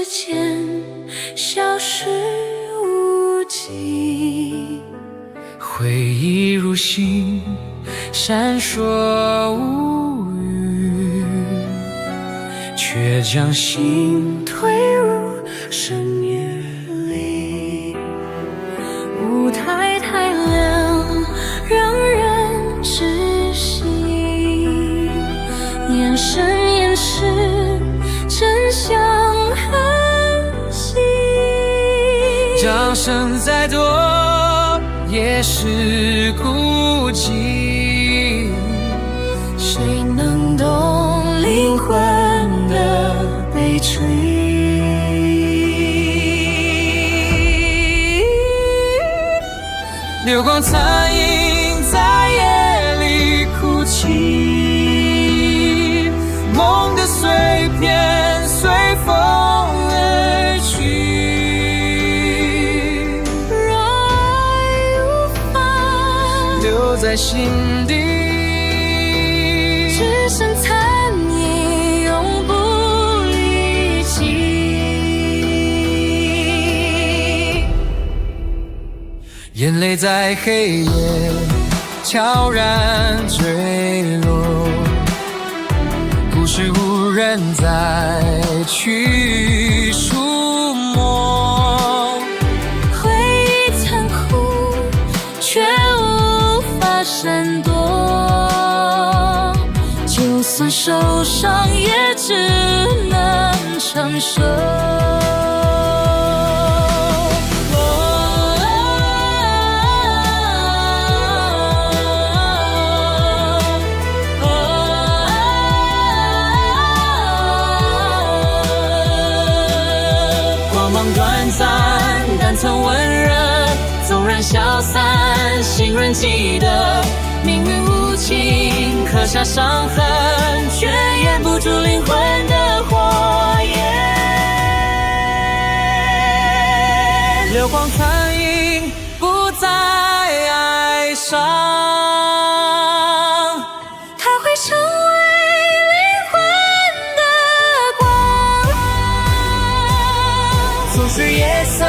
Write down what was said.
之间消失无迹。回忆如星，闪烁无语，却将心推入深夜里。舞台太亮，让人窒息，眼神掩饰真相痕迹。掌声再多也是孤寂，谁能懂灵魂的悲催？流光残影在夜里哭泣，梦的碎片随风而去，若爱无法留在心底，只剩残影，永不离弃。眼泪在黑夜悄然坠落，故事无人再去触摸。回忆残酷，却无法闪躲，就算受伤，也只能承受。光芒短暂，但曾温热，纵然消散，心仍记得。命运无情，刻下伤痕，却掩不住灵魂的火焰。流光残影，不再哀伤，它会成为灵魂的光。纵使夜色